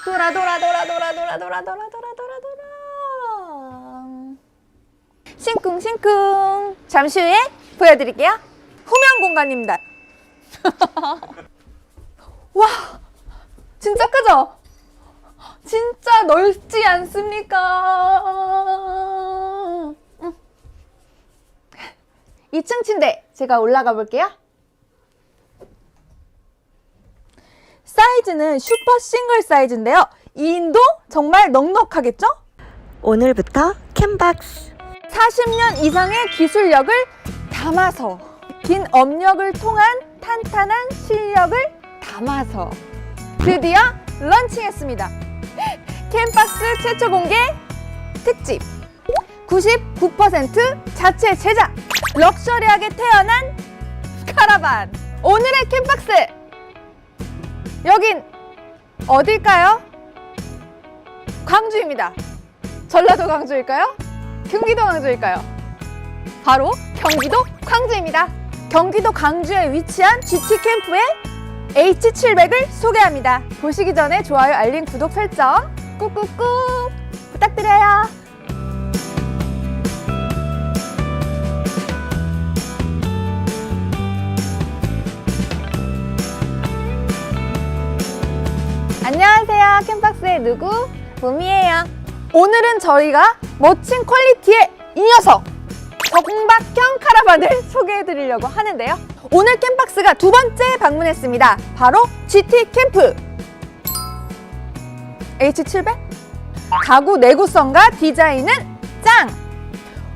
돌아 돌아 돌아 돌아 돌아 돌아 돌아 돌아 돌아 돌아. 싱쿵싱쿵. 잠시 후에 보여드릴게요. 후면 공간입니다. 와, 진짜 크죠? 진짜 넓지 않습니까? 2층 침대 제가 올라가 볼게요. 사이즈는 슈퍼 싱글 사이즈인데요. 2인도 정말 넉넉하겠죠? 오늘부터 캔박스 40년 이상의 기술력을 담아서 긴 업력을 통한 탄탄한 실력을 담아서 드디어 런칭했습니다. 캔박스 최초 공개 특집 99% 자체 제작 럭셔리하게 태어난 카라반. 오늘의 캔박스 여긴 어딜까요? 광주입니다. 전라도 광주일까요? 경기도 광주일까요? 바로 경기도 광주입니다. 경기도 광주에 위치한 GT 캠프의 H700을 소개합니다. 보시기 전에 좋아요, 알림, 구독, 설정 꾹꾹꾹 부탁드려요. 안녕하세요. 캔박스의 누구? 봄이에요. 오늘은 저희가 멋진 퀄리티의 이 녀석 정박형 카라반을 소개해드리려고 하는데요. 오늘 캔박스가 두 번째 방문했습니다. 바로 GT 캠프 H700. 가구 내구성과 디자인은 짱!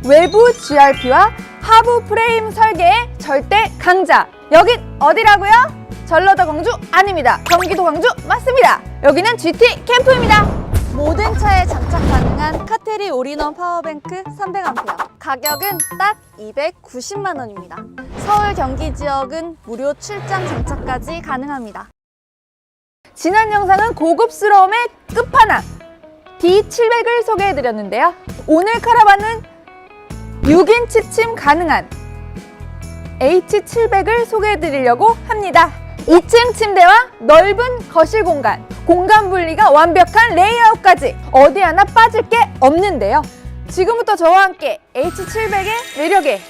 외부 GRP와 하부 프레임 설계의 절대 강자. 여긴 어디라고요? 전라도 광주 아닙니다. 경기도 광주 맞습니다. 여기는 GT 캠프입니다. 모든 차에 장착 가능한 카테리 올인원 파워뱅크 300A. 가격은 딱 290만 원입니다. 서울 경기 지역은 무료 출장 장착까지 가능합니다. 지난 영상은 고급스러움의 끝판왕 D700을 소개해드렸는데요. 오늘 카라반은 6인 취침 가능한 H700을 소개해드리려고 합니다. 2층 침대와 넓은 거실 공간, 공간 분리가 완벽한 레이아웃까지 어디 하나 빠질 게 없는데요. 지금부터 저와 함께 H700의 매력에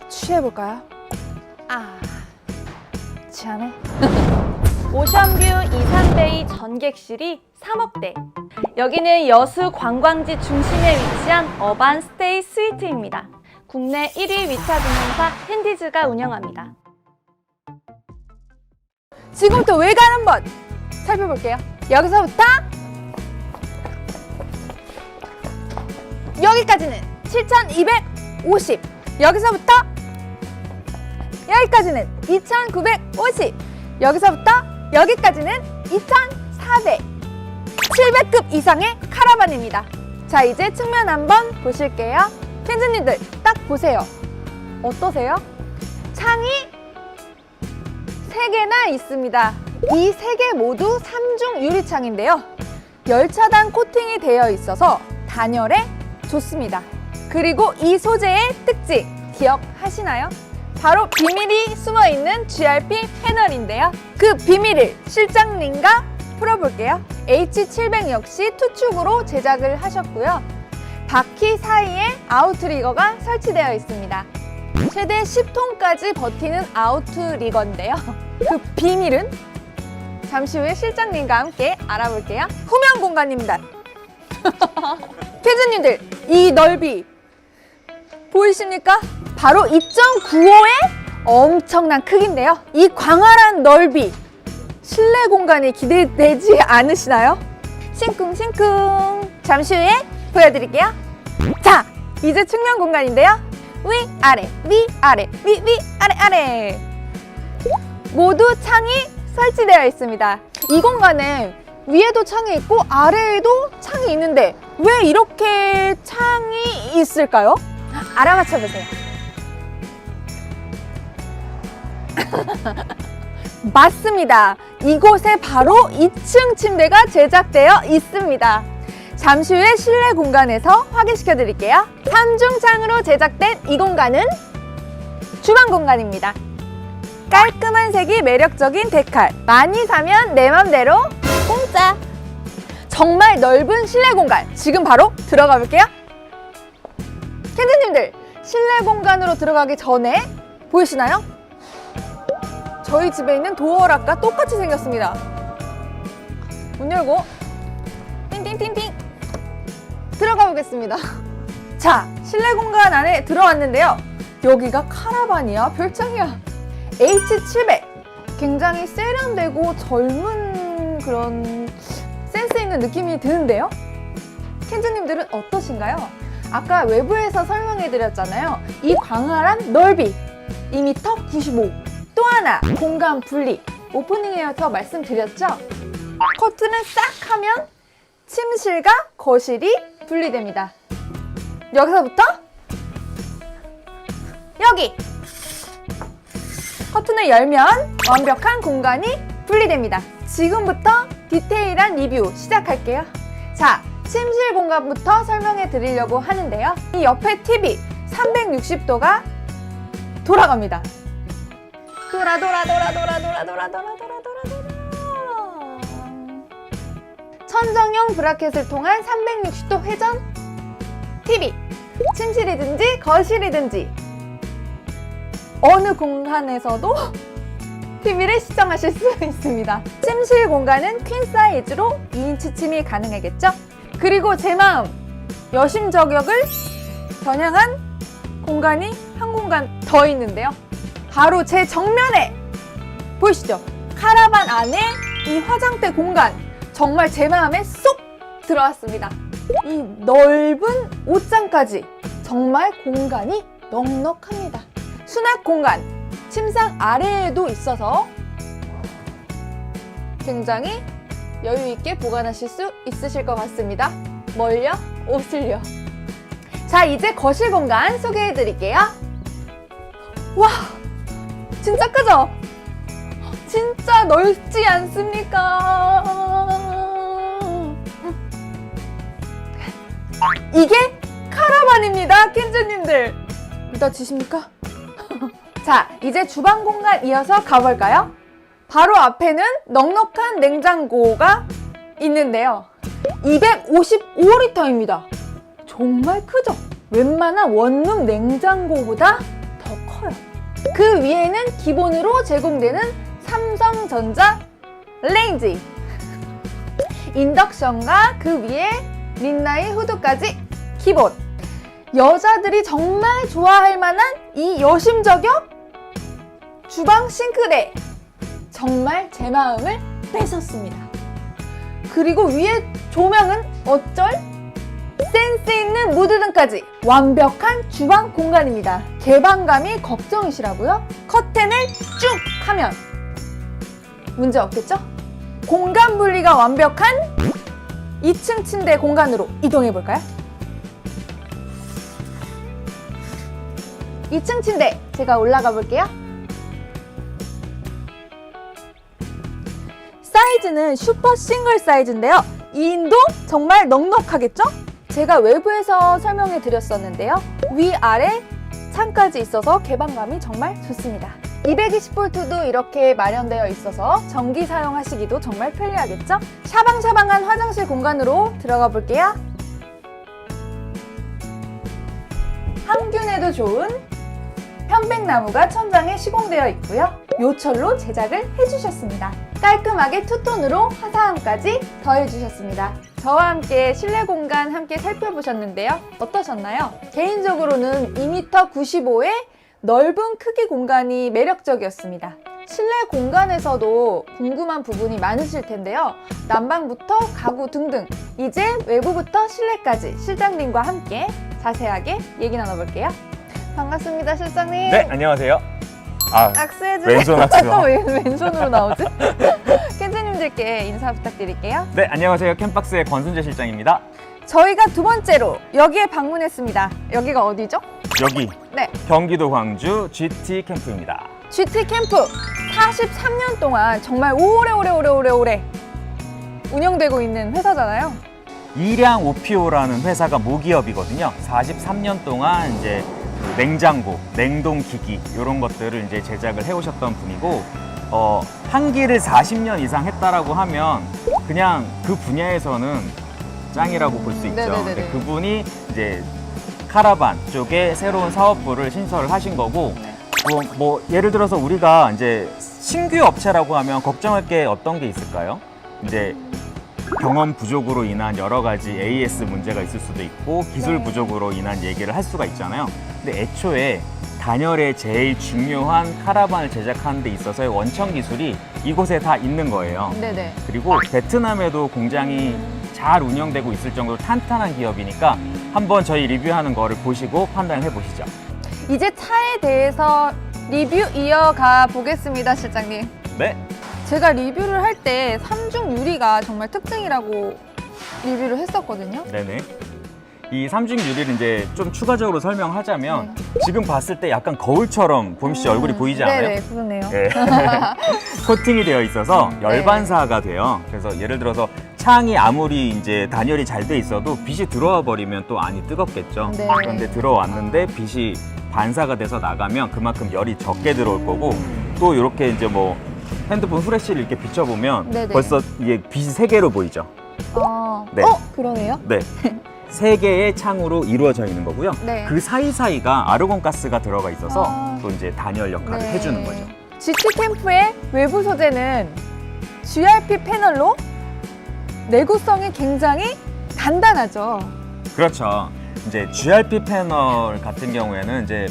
취해볼까요? 취하네. 오션뷰 23베이 전객실이 3억대. 여기는 여수 관광지 중심에 위치한 어반 스테이 스위트입니다. 국내 1위 위차 등용사 핸디즈가 운영합니다. 지금부터 외관 한번 살펴볼게요. 여기서부터 여기까지는 7,250. 여기서부터 여기까지는 2,950. 여기서부터 여기까지는 2,400. 700급 이상의 카라반입니다. 자, 이제 측면 한번 보실게요. 팬즈님들 딱 보세요. 어떠세요? 창이 3개나 있습니다. 이 3개 모두 3중 유리창인데요. 열차단 코팅이 되어 있어서 단열에 좋습니다. 그리고 이 소재의 특징 기억하시나요? 바로 비밀이 숨어있는 GRP 패널인데요. 그 비밀을 실장님과 풀어볼게요. H700 역시 투축으로 제작을 하셨고요. 바퀴 사이에 아웃리거가 설치되어 있습니다. 최대 10톤까지 버티는 아웃리거인데요. 그 비밀은 잠시 후에 실장님과 함께 알아볼게요. 후면 공간입니다. 캐즈님들, 이 넓이 보이십니까? 바로 2.95의 엄청난 크기인데요. 이 광활한 넓이, 실내 공간이 기대되지 않으시나요? 싱쿵싱쿵. 잠시 후에 보여드릴게요. 자, 이제 측면 공간인데요. 위, 아래, 위, 아래, 위, 아래, 아래. 모두 창이 설치되어 있습니다. 이 공간에 위에도 창이 있고 아래에도 창이 있는데 왜 이렇게 창이 있을까요? 알아맞혀 보세요. 맞습니다. 이곳에 바로 2층 침대가 제작되어 있습니다. 잠시 후에 실내 공간에서 확인시켜 드릴게요. 3중 창으로 제작된 이 공간은 주방 공간입니다. 깔끔한 색이 매력적인 데칼. 많이 사면 내 맘대로 공짜. 정말 넓은 실내 공간 지금 바로 들어가 볼게요. 캔디님들, 실내 공간으로 들어가기 전에 보이시나요? 저희 집에 있는 도어락과 똑같이 생겼습니다. 문 열고 띵띵띵띵 들어가 보겠습니다. 자, 실내 공간 안에 들어왔는데요. 여기가 카라반이야, 별장이야. H700. 굉장히 세련되고 젊은 그런 센스 있는 느낌이 드는데요. 캔즈님들은 어떠신가요? 아까 외부에서 설명해 드렸잖아요. 이 광활한 넓이 2m 95. 또 하나 공간 분리. 오프닝 에어터 말씀드렸죠? 커튼을 싹 하면 침실과 거실이 분리됩니다. 여기서부터 여기 커튼을 열면 완벽한 공간이 분리됩니다. 지금부터 디테일한 리뷰 시작할게요. 자, 침실 공간부터 설명해 드리려고 하는데요. 이 옆에 TV 360도가 돌아갑니다. 돌아. 천정형 브라켓을 통한 360도 회전 TV. 침실이든지 거실이든지 어느 공간에서도 TV를 시청하실 수 있습니다. 침실 공간은 퀸 사이즈로 2인치 침이 가능하겠죠? 그리고 제 마음, 여심 저격을 겨냥한 공간이 한 공간 더 있는데요. 바로 제 정면에 보이시죠? 카라반 안에 이 화장대 공간, 정말 제 마음에 쏙 들어왔습니다. 이 넓은 옷장까지 정말 공간이 넉넉합니다. 수납 공간, 침상 아래에도 있어서 굉장히 여유 있게 보관하실 수 있으실 것 같습니다. 뭘요? 옷을요. 자, 이제 거실 공간 소개해 드릴게요. 와, 진짜 크죠? 진짜 넓지 않습니까? 이게 카라반입니다, 캔즈님들. 믿어지십니까? 자, 이제 주방 공간 이어서 가볼까요? 바로 앞에는 넉넉한 냉장고가 있는데요. 255리터입니다. 정말 크죠? 웬만한 원룸 냉장고보다 더 커요. 그 위에는 기본으로 제공되는 삼성전자 레인지, 인덕션과 그 위에 린나이 후드까지 기본. 여자들이 정말 좋아할 만한 이 여심 저격 주방 싱크대, 정말 제 마음을 뺏었습니다. 그리고 위에 조명은 어쩔? 센스 있는 무드등까지 완벽한 주방 공간입니다. 개방감이 걱정이시라고요? 커튼을 쭉 하면 문제 없겠죠? 공간 분리가 완벽한 2층 침대 공간으로 이동해 볼까요? 2층 침대 제가 올라가 볼게요. 사이즈는 슈퍼 싱글 사이즈인데요. 2인도 정말 넉넉하겠죠? 제가 외부에서 설명해 드렸었는데요. 위아래 창까지 있어서 개방감이 정말 좋습니다. 220V도 이렇게 마련되어 있어서 전기 사용하시기도 정말 편리하겠죠? 샤방샤방한 화장실 공간으로 들어가 볼게요. 항균에도 좋은 편백나무가 천장에 시공되어 있고요. 요철로 제작을 해주셨습니다. 깔끔하게 투톤으로 화사함까지 더해주셨습니다. 저와 함께 실내 공간 함께 살펴보셨는데요. 어떠셨나요? 개인적으로는 2m 95의 넓은 크기 공간이 매력적이었습니다. 실내 공간에서도 궁금한 부분이 많으실 텐데요. 난방부터 가구 등등, 이제 외부부터 실내까지 실장님과 함께 자세하게 얘기 나눠볼게요. 반갑습니다, 실장님. 네, 안녕하세요. 악수해주세요. 왼손 악수. 또 왜 왼손으로 나오지? 캔즈님들께 인사 부탁드릴게요. 네, 안녕하세요. 캠박스의 권순재 실장입니다. 저희가 두 번째로 여기에 방문했습니다. 여기가 어디죠? 여기 네, 경기도 광주 GT 캠프입니다. GT 캠프 43년 동안 정말 오래 운영되고 있는 회사잖아요. 이량 오피오라는 회사가 모기업이거든요. 43년 동안 이제 냉장고, 냉동기기 이런 것들을 이제 제작을 해오셨던 분이고, 한기를 40년 이상 했다라고 하면 그냥 그 분야에서는 짱이라고 볼 수 있죠. 네네네네. 근데 그분이 이제 카라반 쪽에 새로운 사업부를 신설을 하신 거고, 네. 뭐 예를 들어서 우리가 이제 신규 업체라고 하면 걱정할 게 어떤 게 있을까요? 이제 경험 부족으로 인한 여러 가지 AS 문제가 있을 수도 있고 기술 네. 부족으로 인한 얘기를 할 수가 있잖아요. 근데 애초에 단열의 제일 중요한 카라반을 제작하는 데 있어서의 원천 기술이 이곳에 다 있는 거예요. 네네. 그리고 베트남에도 공장이 잘 운영되고 있을 정도로 탄탄한 기업이니까 한번 저희 리뷰하는 거를 보시고 판단해 보시죠. 이제 차에 대해서 리뷰 이어가 보겠습니다, 실장님. 네. 제가 리뷰를 할 때 삼중 유리가 정말 특징이라고 리뷰를 했었거든요. 네네. 이 삼중 유리를 이제 좀 추가적으로 설명하자면 지금 봤을 때 약간 거울처럼 보미 씨 얼굴이 보이지 않아요? 네네, 그러네요. 네. 코팅이 되어 있어서 열반사가 돼요. 그래서 예를 들어서 창이 아무리 이제 단열이 잘 돼 있어도 빛이 들어와 버리면 또 안이 뜨겁겠죠. 네. 그런데 들어왔는데 빛이 반사가 돼서 나가면 그만큼 열이 적게 들어올 거고, 또 이렇게 이제 뭐 핸드폰 후레쉬를 이렇게 비춰보면 네네. 벌써 이게 빛이 세 개로 보이죠. 네. 그러네요. 네. 세 개의 창으로 이루어져 있는 거고요. 네. 그 사이사이가 아르곤 가스가 들어가 있어서 아. 또 이제 단열 역할을 네. 해주는 거죠. GT 캠프의 외부 소재는 GRP 패널로 내구성이 굉장히 단단하죠. 그렇죠. 이제 GRP 패널 같은 경우에는 이제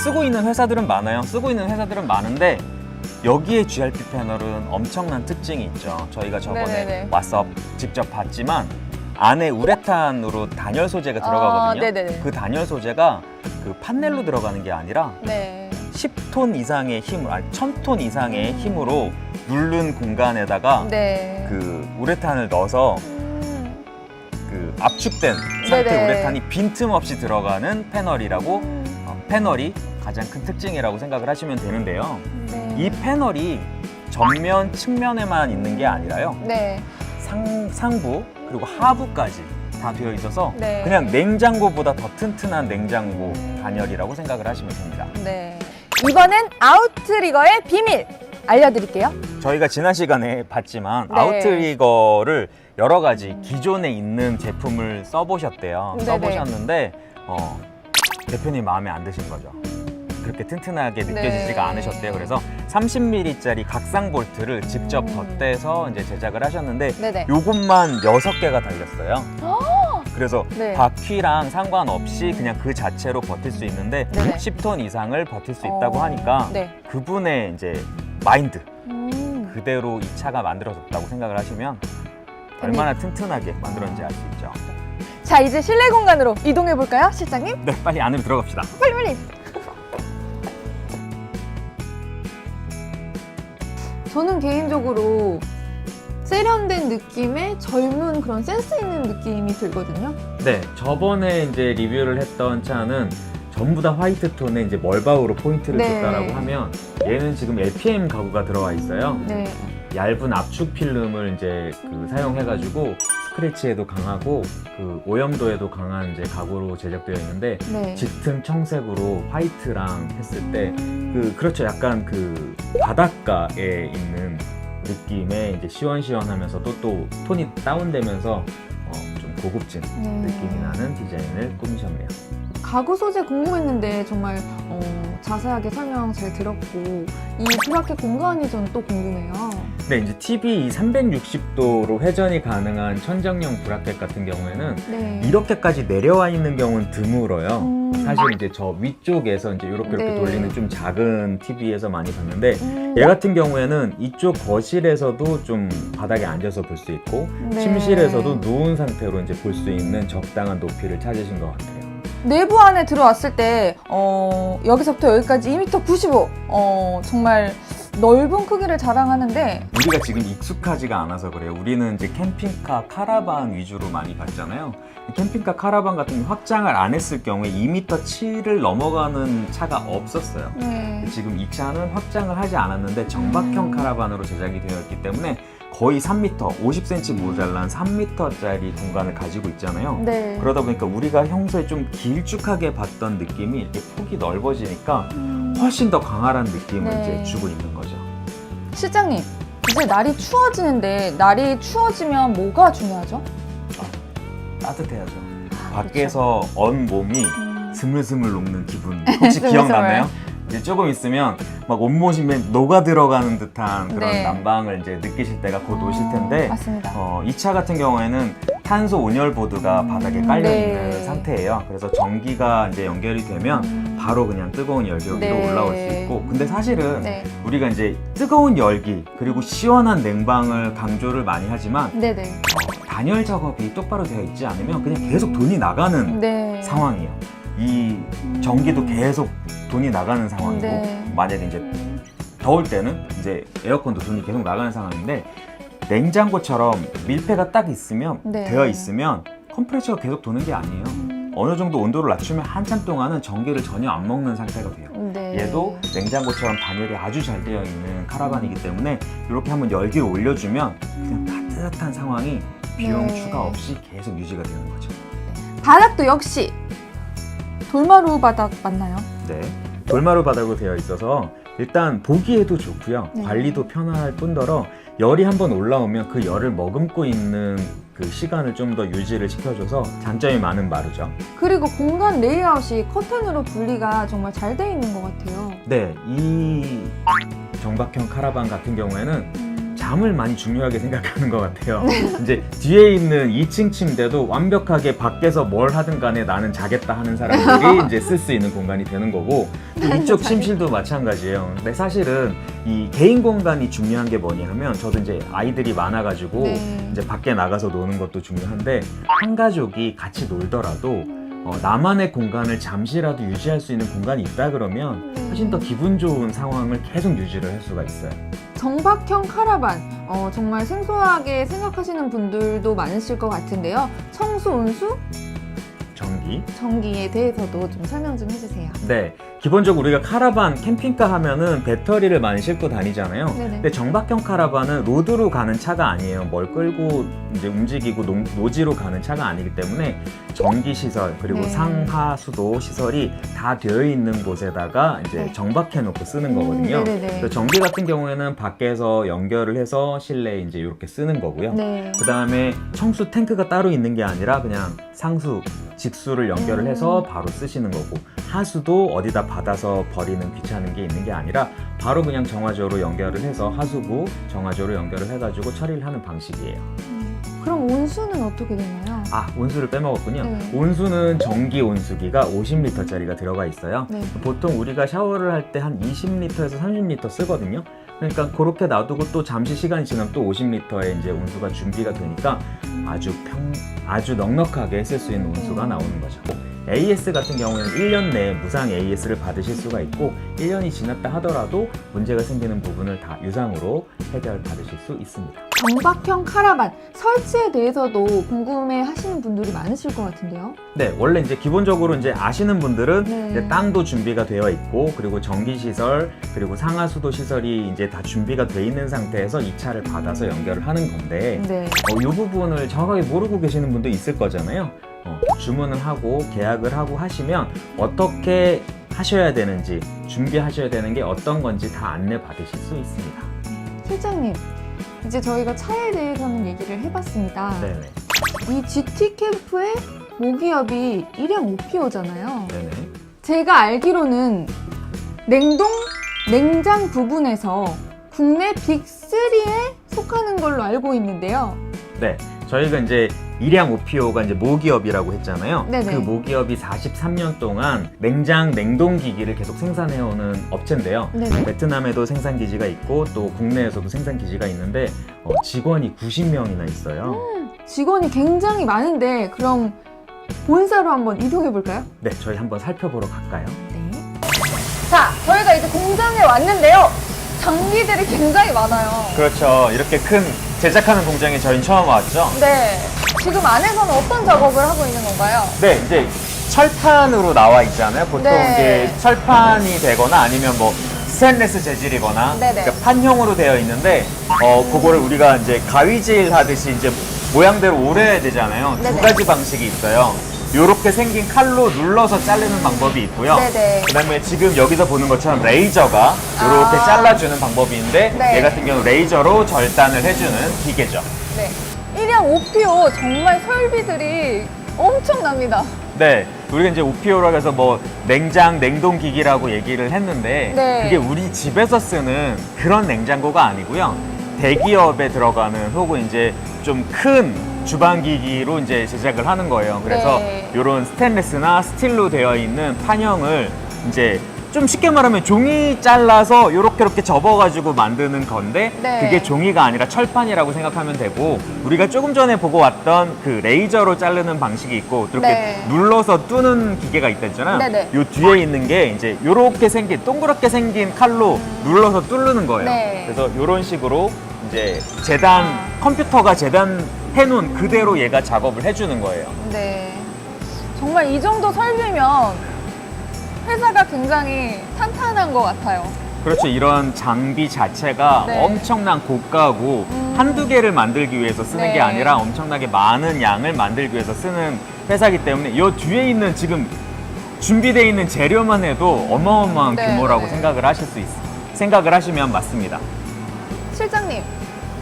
쓰고 있는 회사들은 많아요. 쓰고 있는 회사들은 많은데 여기에 GRP 패널은 엄청난 특징이 있죠. 저희가 저번에 네네네. 와서 직접 봤지만 안에 우레탄으로 단열 소재가 들어가거든요. 네네네. 그 단열 소재가 그 판넬로 들어가는 게 아니라 네. 10톤 이상의 힘을, 아니 1000톤 이상의 힘으로 누른 공간에다가 네. 그 우레탄을 넣어서 그 압축된 상태 네네. 우레탄이 빈틈없이 들어가는 패널이라고, 패널이 가장 큰 특징이라고 생각을 하시면 되는데요. 네. 이 패널이 전면, 측면에만 있는 게 아니라요. 네. 상부 그리고 하부까지 다 되어 있어서 네. 그냥 냉장고보다 더 튼튼한 냉장고 단열이라고 생각을 하시면 됩니다. 네. 이번엔 아웃트리거의 비밀 알려드릴게요. 저희가 지난 시간에 봤지만 네. 아웃트리거를 여러 가지 기존에 있는 제품을 써보셨대요. 네네. 써보셨는데 대표님 마음에 안 드신 거죠. 그렇게 튼튼하게 느껴지지가 네. 않으셨대요. 그래서 30mm짜리 각상 볼트를 직접 덧대서 이제 제작을 하셨는데 네네. 요것만 6개가 달렸어요. 그래서 네. 바퀴랑 상관없이 그냥 그 자체로 버틸 수 있는데 네네. 10톤 이상을 버틸 수 있다고 하니까 네. 그분의 이제 마인드 음. 그대로 이 차가 만들어졌다고 생각을 하시면 얼마나 튼튼하게 만들었는지 알 수 있죠. 자, 이제 실내 공간으로 이동해 볼까요, 실장님? 네, 빨리 안으로 들어갑시다. 빨리. 저는 개인적으로 세련된 느낌의 젊은 그런 센스 있는 느낌이 들거든요. 네, 저번에 이제 리뷰를 했던 차는 전부 다 화이트 톤에 이제 멀바우로 포인트를 네. 줬다라고 하면 얘는 지금 LPM 가구가 들어가 있어요. 네. 얇은 압축 필름을 이제 그 사용해가지고 스크래치에도 강하고 그 오염도에도 강한 이제 가구로 제작되어 있는데 네. 짙은 청색으로 화이트랑 했을 때 그렇죠. 약간 그 바닷가에 있는 느낌의 이제 시원시원하면서도 또 톤이 다운되면서 좀 고급진 느낌이 나는 디자인을 꾸미셨네요. 가구 소재 궁금했는데 정말 자세하게 설명 잘 들었고 이 브라켓 공간이 저는 또 궁금해요. 네, 이제 TV 360도로 회전이 가능한 천정형 브라켓 같은 경우에는 네. 이렇게까지 내려와 있는 경우는 드물어요. 음. 사실 이제 저 위쪽에서 이제 이렇게 네. 돌리는 좀 작은 TV에서 많이 봤는데 얘 같은 경우에는 이쪽 거실에서도 좀 바닥에 앉아서 볼 수 있고 네. 침실에서도 누운 상태로 이제 볼 수 있는 적당한 높이를 찾으신 것 같아요. 내부 안에 들어왔을 때 여기서부터 여기까지 2m 95 정말 넓은 크기를 자랑하는데 우리가 지금 익숙하지가 않아서 그래요. 우리는 이제 캠핑카, 카라반 위주로 많이 봤잖아요. 캠핑카, 카라반 같은 경우 확장을 안 했을 경우에 2m 7을 넘어가는 차가 없었어요. 네. 지금 이 차는 확장을 하지 않았는데 정박형 카라반으로 제작이 되어 있기 때문에 거의 3m, 50cm 모자란 3m짜리 공간을 가지고 있잖아요. 네. 그러다 보니까 우리가 평소에 좀 길쭉하게 봤던 느낌이 이렇게 폭이 넓어지니까 훨씬 더 강렬한 느낌을 네. 이제 주고 있는 거죠. 실장님, 이제 날이 추워지는데 날이 추워지면 뭐가 중요하죠? 따뜻해야죠. 그렇죠. 밖에서 언 몸이 스물스물 녹는 기분 혹시 기억나나요? 이제 조금 있으면 막 온몸이 녹아 들어가는 듯한 그런 네. 난방을 이제 느끼실 때가 곧 오실 텐데 맞습니다. 이 차 같은 경우에는 탄소 온열보드가 바닥에 깔려 네. 있는 상태예요. 그래서 전기가 이제 연결이 되면 바로 그냥 뜨거운 열기 여기로 네. 올라올 수 있고, 근데 사실은 네. 우리가 이제 뜨거운 열기 그리고 시원한 냉방을 강조를 많이 하지만 네네. 단열 작업이 똑바로 되어 있지 않으면 그냥 계속 돈이 나가는 네. 상황이에요. 이 전기도 계속 돈이 나가는 상황이고, 네. 만약에 이제 더울 때는 이제 에어컨도 돈이 계속 나가는 상황인데, 냉장고처럼 밀폐가 딱 있으면 네. 되어 있으면 컴프레셔가 계속 도는 게 아니에요. 어느 정도 온도를 낮추면 한참 동안은 전기를 전혀 안 먹는 상태가 돼요. 네. 얘도 냉장고처럼 단열이 아주 잘 되어 있는 카라반이기 때문에 이렇게 한번 열기를 올려주면 그냥 따뜻한 상황이 비용 네. 추가 없이 계속 유지가 되는 거죠. 바닥도 역시 돌마루 바닥 맞나요? 네, 돌마루 바닥으로 되어 있어서 일단 보기에도 좋고요. 네. 관리도 편할 뿐더러 열이 한번 올라오면 그 열을 머금고 있는 그 시간을 좀 더 유지를 시켜줘서 장점이 많은 마루죠. 그리고 공간 레이아웃이 커튼으로 분리가 정말 잘 돼 있는 것 같아요. 네, 이 정박형 카라반 같은 경우에는 잠을 많이 중요하게 생각하는 것 같아요. 이제 뒤에 있는 2층 침대도 완벽하게 밖에서 뭘 하든 간에 나는 자겠다 하는 사람들이 이제 쓸 수 있는 공간이 되는 거고, 또 이쪽 침실도 마찬가지예요. 근데 사실은 이 개인 공간이 중요한 게 뭐냐 하면, 저도 이제 아이들이 많아가지고 네. 이제 밖에 나가서 노는 것도 중요한데, 한 가족이 같이 놀더라도 나만의 공간을 잠시라도 유지할 수 있는 공간이 있다 그러면 훨씬 더 기분 좋은 상황을 계속 유지를 할 수가 있어요. 정박형 카라반 정말 생소하게 생각하시는 분들도 많으실 것 같은데요. 청수, 온수, 전기에 대해서도 좀 설명 좀 해주세요. 네, 기본적으로 우리가 카라반, 캠핑카 하면은 배터리를 많이 싣고 다니잖아요. 네네. 근데 정박형 카라반은 로드로 가는 차가 아니에요. 뭘 끌고 이제 움직이고 노지로 가는 차가 아니기 때문에 전기 시설 그리고 네. 상하 수도 시설이 다 되어 있는 곳에다가 이제 네. 정박해 놓고 쓰는 거거든요. 네네네. 그래서 전기 같은 경우에는 밖에서 연결을 해서 실내에 이제 이렇게 쓰는 거고요. 네. 그 다음에 청수 탱크가 따로 있는 게 아니라 그냥 상수, 직수를 연결을 해서 바로 쓰시는 거고, 하수도 어디다 받아서 버리는 귀찮은 게 있는 게 아니라 바로 그냥 정화조로 연결을 해서 하수구 정화조로 연결을 해가지고 처리를 하는 방식이에요. 그럼 온수는 어떻게 되나요? 아, 온수를 빼먹었군요. 네. 온수는 전기 온수기가 50리터짜리가 들어가 있어요. 네. 보통 우리가 샤워를 할 때 한 20리터에서 30리터 쓰거든요. 그러니까 그렇게 놔두고 또 잠시 시간이 지나면 또 50리터의 이제 온수가 준비가 되니까 아주 넉넉하게 쓸 수 있는 온수가 나오는 거죠. AS 같은 경우에는 1년 내에 무상 AS를 받으실 수가 있고, 1년이 지났다 하더라도 문제가 생기는 부분을 다 유상으로 해결 받으실 수 있습니다. 정박형 카라반 설치에 대해서도 궁금해 하시는 분들이 많으실 것 같은데요. 네, 원래 이제 기본적으로 이제 아시는 분들은 네. 이제 땅도 준비가 되어 있고, 그리고 전기 시설, 그리고 상하수도 시설이 이제 다 준비가 돼 있는 상태에서 이 차를 받아서 연결을 하는 건데, 네. 이 부분을 정확하게 모르고 계시는 분도 있을 거잖아요. 주문을 하고 계약을 하고 하시면 어떻게 하셔야 되는지, 준비하셔야 되는 게 어떤 건지 다 안내 받으실 수 있습니다. 실장님, 이제 저희가 차에 대해서는 얘기를 해봤습니다. 네네. 이 GT 캠프의 모기업이 일양 5PO잖아요. 네네. 제가 알기로는 냉장 부분에서 국내 빅3에 속하는 걸로 알고 있는데요. 네. 저희가 이제 일양 5PO가 이제 모기업이라고 했잖아요. 네네. 그 모기업이 43년 동안 냉동기기를 계속 생산해오는 업체인데요. 네네. 베트남에도 생산 기지가 있고 또 국내에서도 생산 기지가 있는데 직원이 90명이나 있어요. 직원이 굉장히 많은데 그럼 본사로 한번 이동해 볼까요? 네, 저희 한번 살펴보러 갈까요? 네. 자, 저희가 이제 공장에 왔는데요. 장비들이 굉장히 많아요. 그렇죠. 이렇게 큰 제작하는 공장에 저희는 처음 왔죠. 네. 지금 안에서는 어떤 작업을 하고 있는 건가요? 네, 이제 철판으로 나와 있잖아요. 보통 네. 이제 철판이 되거나 아니면 뭐 스테인리스 재질이거나 네네. 그러니까 판형으로 되어 있는데 그거를 우리가 이제 가위질 하듯이 이제 모양대로 오려야 되잖아요. 네네. 두 가지 방식이 있어요. 이렇게 생긴 칼로 눌러서 자르는 방법이 있고요. 네네. 그다음에 지금 여기서 보는 것처럼 레이저가 이렇게 아. 잘라주는 방법인데 네. 얘 같은 경우 레이저로 절단을 해주는 기계죠. 네. 일양 오피오 정말 설비들이 엄청납니다. 네, 우리가 이제 오피오라고 해서 뭐 냉동 기기라고 얘기를 했는데 네. 그게 우리 집에서 쓰는 그런 냉장고가 아니고요. 대기업에 들어가는 혹은 이제 좀 큰 주방 기기로 이제 제작을 하는 거예요. 그래서 네. 이런 스테인리스나 스틸로 되어 있는 판형을 이제 좀 쉽게 말하면 종이 잘라서 이렇게 접어가지고 만드는 건데 네. 그게 종이가 아니라 철판이라고 생각하면 되고 우리가 조금 전에 보고 왔던 그 레이저로 자르는 방식이 있고 또 이렇게 네. 눌러서 뚜는 기계가 있다잖아요. 네네. 요 뒤에 있는 게 이제 이렇게 생긴 동그랗게 생긴 칼로 눌러서 뚫는 거예요. 네. 그래서 이런 식으로 이제 컴퓨터가 재단해 놓은 그대로 얘가 작업을 해주는 거예요. 네. 정말 이 정도 설비면 회사가 굉장히 탄탄한 것 같아요. 그렇죠. 이런 장비 자체가 네. 엄청난 고가고 한두 개를 만들기 위해서 쓰는 네. 게 아니라 엄청나게 많은 양을 만들기 위해서 쓰는 회사이기 때문에 이 뒤에 있는 지금 준비되어 있는 재료만 해도 어마어마한 네, 규모라고 네. 생각을 하시면 맞습니다. 실장님,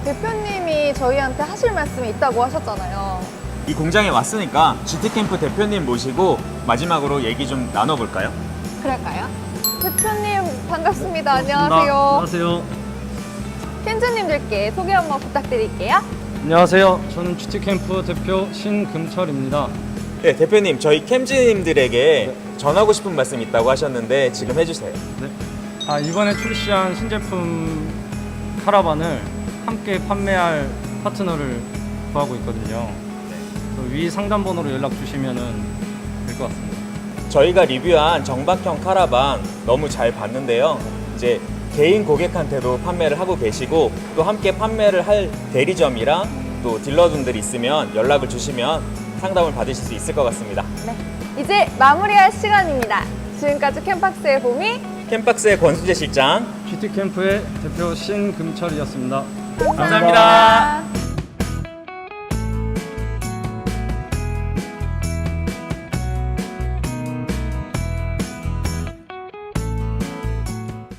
대표님이 저희한테 하실 말씀이 있다고 하셨잖아요. 이 공장에 왔으니까 GT캠프 대표님 모시고 마지막으로 얘기 좀 나눠볼까요? 그럴까요? 대표님 반갑습니다. 안녕하세요. 안녕하세요. 팬츠님들께 소개 한번 부탁드릴게요. 안녕하세요. 저는 GT캠프 대표 신금철입니다. 네, 대표님 저희 캠즈님들에게 전하고 싶은 말씀 있다고 하셨는데 지금 해주세요. 네. 이번에 출시한 신제품 카라반을 함께 판매할 파트너를 구하고 있거든요. 위 상담 번호로 연락 주시면 될 것 같습니다. 저희가 리뷰한 정박형 카라반 너무 잘 봤는데요. 이제 개인 고객한테도 판매를 하고 계시고 또 함께 판매를 할 대리점이랑 또 딜러분들 있으면 연락을 주시면 상담을 받으실 수 있을 것 같습니다. 네, 이제 마무리할 시간입니다. 지금까지 캠박스의 봄이 캠박스의 권순재 실장 GT캠프의 대표 신금철이었습니다. 감사합니다.